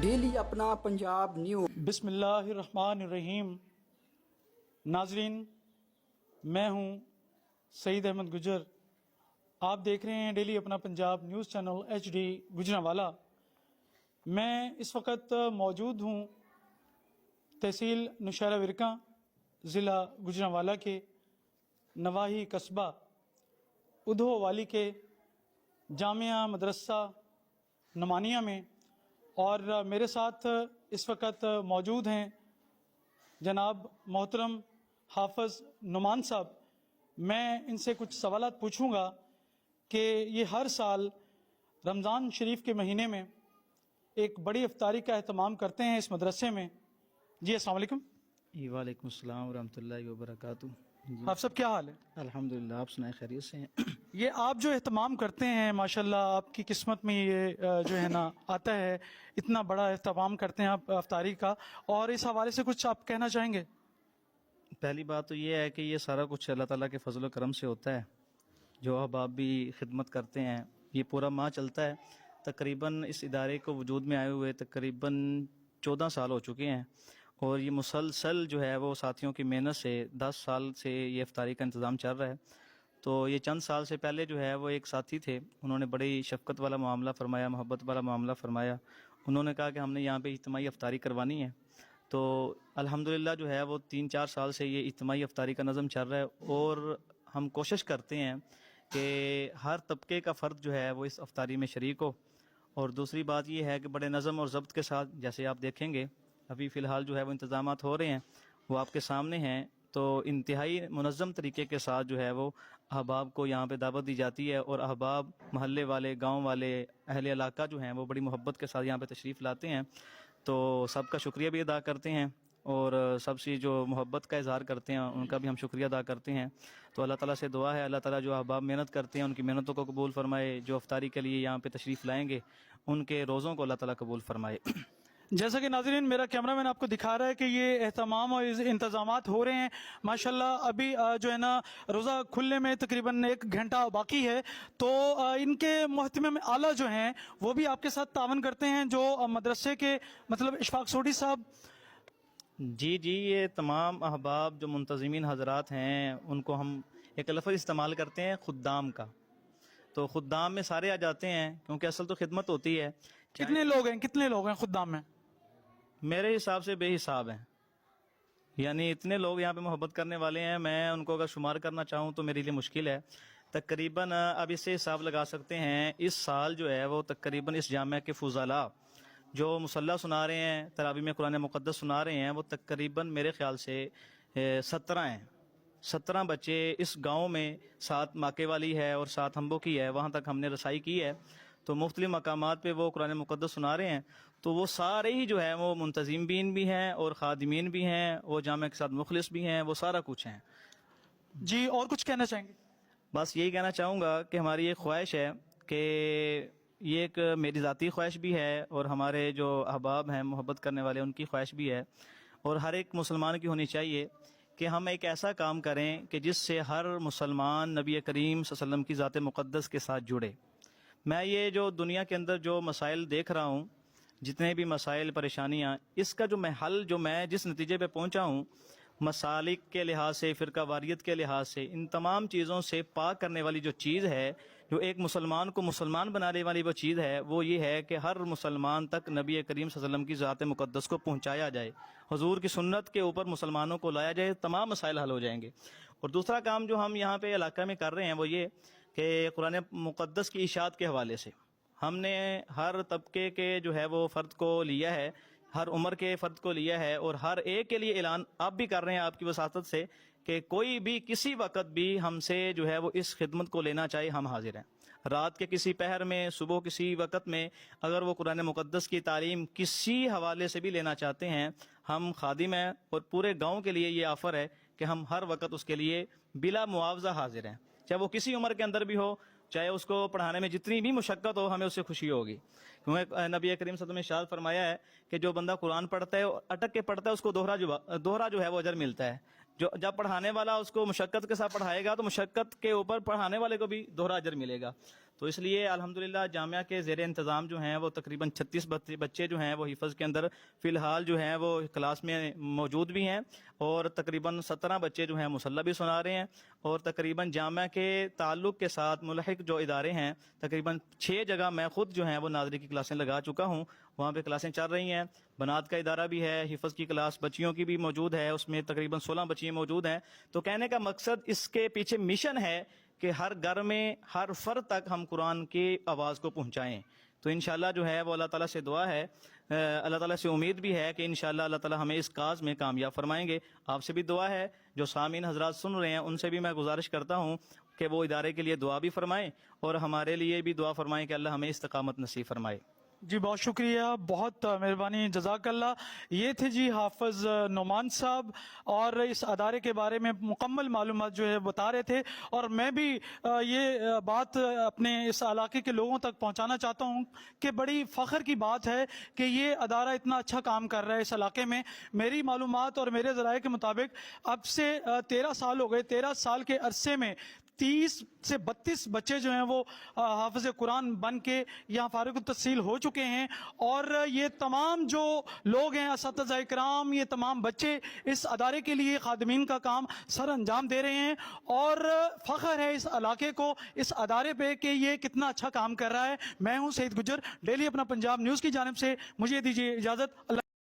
Daily اپنا Punjab news. بسم اللہ الرحمن الرحیم۔ ناظرین، میں ہوں سعید احمد گجر۔ آپ دیکھ رہے ہیں ڈیلی اپنا Punjab news channel HD Gujranwala. میں اس وقت موجود ہوں تحصیل نوشہرہ ورکاں، ضلع گجرانوالہ کے نواحی قصبہ ادھو والی کے جامعہ مدرسہ نعمانیہ میں، اور میرے ساتھ اس وقت موجود ہیں جناب محترم حافظ نعمان صاحب۔ میں ان سے کچھ سوالات پوچھوں گا کہ یہ ہر سال رمضان شریف کے مہینے میں ایک بڑی افطاری کا اہتمام کرتے ہیں اس مدرسے میں۔ جی السلام علیکم۔ وعلیکم السلام ورحمۃ اللہ وبرکاتہ۔ جی آپ سب کیا حال ہے؟ الحمدللہ، آپ سنائیں خیریت سے ہیں؟ یہ آپ جو اہتمام کرتے ہیں ماشاءاللہ آپ کی قسمت میں یہ جو ہے نا آتا ہے، اتنا بڑا اہتمام کرتے ہیں آپ افطاری کا، اور اس حوالے سے کچھ آپ کہنا چاہیں گے؟ پہلی بات تو یہ ہے کہ یہ سارا کچھ اللہ تعالیٰ کے فضل و کرم سے ہوتا ہے۔ جو احباب بھی خدمت کرتے ہیں، یہ پورا ماہ چلتا ہے۔ تقریباً اس ادارے کو وجود میں آئے ہوئے تقریباً 14 سال ہو چکے ہیں، اور یہ مسلسل جو ہے وہ ساتھیوں کی محنت سے 10 سال سے یہ افطاری کا انتظام چل رہا ہے۔ تو یہ چند سال سے پہلے جو ہے وہ ایک ساتھی تھے، انہوں نے بڑی شفقت والا معاملہ فرمایا، محبت والا معاملہ فرمایا۔ انہوں نے کہا کہ ہم نے یہاں پہ اجتماعی افطاری کروانی ہے۔ تو الحمدللہ جو ہے وہ 3-4 سال سے یہ اجتماعی افطاری کا نظم چل رہا ہے، اور ہم کوشش کرتے ہیں کہ ہر طبقے کا فرد جو ہے وہ اس افطاری میں شریک ہو۔ اور دوسری بات یہ ہے کہ بڑے نظم اور ضبط کے ساتھ، جیسے آپ دیکھیں گے ابھی فی الحال جو ہے وہ انتظامات ہو رہے ہیں، وہ آپ کے سامنے ہیں۔ تو انتہائی منظم طریقے کے ساتھ جو ہے وہ احباب کو یہاں پہ دعوت دی جاتی ہے، اور احباب، محلے والے، گاؤں والے، اہل علاقہ جو ہیں وہ بڑی محبت کے ساتھ یہاں پہ تشریف لاتے ہیں۔ تو سب کا شکریہ بھی ادا کرتے ہیں، اور سب سے جو محبت کا اظہار کرتے ہیں ان کا بھی ہم شکریہ ادا کرتے ہیں۔ تو اللہ تعالیٰ سے دعا ہے، اللہ تعالیٰ جو احباب محنت کرتے ہیں ان کی محنتوں کو قبول فرمائے، جو افطاری کے لیے یہاں پہ تشریف لائیں گے ان کے روزوں کو اللہ تعالیٰ قبول فرمائے۔ جیسا کہ ناظرین میرا کیمرہ مین آپ کو دکھا رہا ہے کہ یہ اہتمام اور انتظامات ہو رہے ہیں ماشاءاللہ۔ ابھی جو ہے نا روزہ کھلنے میں تقریباً 1 گھنٹہ باقی ہے، تو ان کے محتمم اعلیٰ جو ہیں وہ بھی آپ کے ساتھ تعاون کرتے ہیں، جو مدرسے کے مطلب اشفاق سوڈی صاحب۔ جی، یہ تمام احباب جو منتظمین حضرات ہیں ان کو ہم ایک لفظ استعمال کرتے ہیں خدام کا۔ تو خدام میں سارے آ جاتے ہیں، کیونکہ اصل تو خدمت ہوتی ہے۔ کتنے لوگ ہیں خدام میں؟ میرے حساب سے بے حساب ہیں، یعنی اتنے لوگ یہاں پہ محبت کرنے والے ہیں، میں ان کو اگر شمار کرنا چاہوں تو میرے لیے مشکل ہے۔ تقریباً اب اس سے حساب لگا سکتے ہیں، اس سال جو ہے وہ تقریباً اس جامعہ کے فضلاء جو مصلی سنا رہے ہیں، تراویح میں قرآن مقدس سنا رہے ہیں، وہ تقریباً میرے خیال سے 17 ہیں۔ 17 بچے اس گاؤں میں، 7 ماکے والی ہے اور 7 ہمبو کی ہے، وہاں تک ہم نے رسائی کی ہے۔ تو مختلف مقامات پہ وہ قرآن مقدس سنا رہے ہیں۔ تو وہ سارے ہی جو ہے وہ منتظمین بھی ہیں اور خادمین بھی ہیں، وہ جامعہ کے ساتھ مخلص بھی ہیں، وہ سارا کچھ ہیں۔ جی اور کچھ کہنا چاہیں گے؟ بس یہی کہنا چاہوں گا کہ ہماری ایک خواہش ہے کہ یہ ایک میری ذاتی خواہش بھی ہے، اور ہمارے جو احباب ہیں محبت کرنے والے ان کی خواہش بھی ہے، اور ہر ایک مسلمان کی ہونی چاہیے کہ ہم ایک ایسا کام کریں کہ جس سے ہر مسلمان نبی کریم صلی اللہ علیہ وسلم کی ذات مقدس کے ساتھ جڑے۔ میں یہ جو دنیا کے اندر جو مسائل دیکھ رہا ہوں، جتنے بھی مسائل پریشانیاں، اس کا جو میں حل، جو میں جس نتیجے پہ پہنچا ہوں، مسالک کے لحاظ سے، فرقہ واریت کے لحاظ سے، ان تمام چیزوں سے پاک کرنے والی جو چیز ہے، جو ایک مسلمان کو مسلمان بنانے والی وہ چیز ہے، وہ یہ ہے کہ ہر مسلمان تک نبی کریم صلی اللہ علیہ وسلم کی ذات مقدس کو پہنچایا جائے، حضور کی سنت کے اوپر مسلمانوں کو لایا جائے، تمام مسائل حل ہو جائیں گے۔ اور دوسرا کام جو ہم یہاں پہ علاقہ میں کر رہے ہیں وہ یہ کہ قرآن مقدس کی اشاعت کے حوالے سے ہم نے ہر طبقے کے جو ہے وہ فرد کو لیا ہے، ہر عمر کے فرد کو لیا ہے، اور ہر ایک کے لیے اعلان آپ بھی کر رہے ہیں آپ کی وساطت سے کہ کوئی بھی کسی وقت بھی ہم سے جو ہے وہ اس خدمت کو لینا چاہے، ہم حاضر ہیں۔ رات کے کسی پہر میں، صبح کسی وقت میں، اگر وہ قرآن مقدس کی تعلیم کسی حوالے سے بھی لینا چاہتے ہیں، ہم خادم ہیں، اور پورے گاؤں کے لیے یہ آفر ہے کہ ہم ہر وقت اس کے لیے بلا معاوضہ حاضر ہیں، چاہے وہ کسی عمر کے اندر بھی ہو، چاہے اس کو پڑھانے میں جتنی بھی مشقت ہو، ہمیں اس سے خوشی ہوگی۔ کیونکہ نبی کریم صلی اللہ علیہ وسلم نے ارشاد فرمایا ہے کہ جو بندہ قرآن پڑھتا ہے، اٹک کے پڑھتا ہے، اس کو دوہرا جو ہے وہ اجر ملتا ہے۔ جب پڑھانے والا اس کو مشقت کے ساتھ پڑھائے گا تو مشقت کے اوپر پڑھانے والے کو بھی دوہرا اجر ملے گا۔ تو اس لیے الحمدللہ جامعہ کے زیر انتظام جو ہیں وہ تقریباً 36 بچے جو ہیں وہ حفظ کے اندر فی الحال جو ہیں وہ کلاس میں موجود بھی ہیں، اور تقریباً 17 بچے جو ہیں مصلی بھی سنا رہے ہیں، اور تقریباً جامعہ کے تعلق کے ساتھ ملحق جو ادارے ہیں تقریباً 6 جگہ میں خود جو ہیں وہ ناظری کی کلاسیں لگا چکا ہوں، وہاں پہ کلاسیں چل رہی ہیں۔ بنات کا ادارہ بھی ہے، حفظ کی کلاس بچیوں کی بھی موجود ہے، اس میں تقریباً 16 بچیاں موجود ہیں۔ تو کہنے کا مقصد اس کے پیچھے مشن ہے کہ ہر گھر میں ہر فرد تک ہم قرآن کی آواز کو پہنچائیں۔ تو انشاءاللہ جو ہے وہ اللہ تعالیٰ سے دعا ہے، اللہ تعالیٰ سے امید بھی ہے کہ انشاءاللہ اللہ تعالیٰ ہمیں اس کاز میں کامیاب فرمائیں گے۔ آپ سے بھی دعا ہے، جو سامعین حضرات سن رہے ہیں ان سے بھی میں گزارش کرتا ہوں کہ وہ ادارے کے لیے دعا بھی فرمائیں اور ہمارے لیے بھی دعا فرمائیں کہ اللہ ہمیں استقامت نصیب فرمائے۔ جی بہت شکریہ، بہت مہربانی، جزاک اللہ۔ یہ تھے جی حافظ نعمان صاحب، اور اس ادارے کے بارے میں مکمل معلومات جو ہے بتا رہے تھے، اور میں بھی یہ بات اپنے اس علاقے کے لوگوں تک پہنچانا چاہتا ہوں کہ بڑی فخر کی بات ہے کہ یہ ادارہ اتنا اچھا کام کر رہا ہے اس علاقے میں۔ میری معلومات اور میرے ذرائع کے مطابق اب سے 13 سال ہو گئے، 13 سال کے عرصے میں 30 سے 32 بچے جو ہیں وہ حافظ قرآن بن کے یہاں فارغ التحصیل ہو چکے ہیں، اور یہ تمام جو لوگ ہیں اساتذہ کرام، یہ تمام بچے اس ادارے کے لیے خادمین کا کام سر انجام دے رہے ہیں، اور فخر ہے اس علاقے کو اس ادارے پہ کہ یہ کتنا اچھا کام کر رہا ہے۔ میں ہوں سعید گجر، ڈیلی اپنا پنجاب نیوز کی جانب سے مجھے دیجیے اجازت۔ اللہ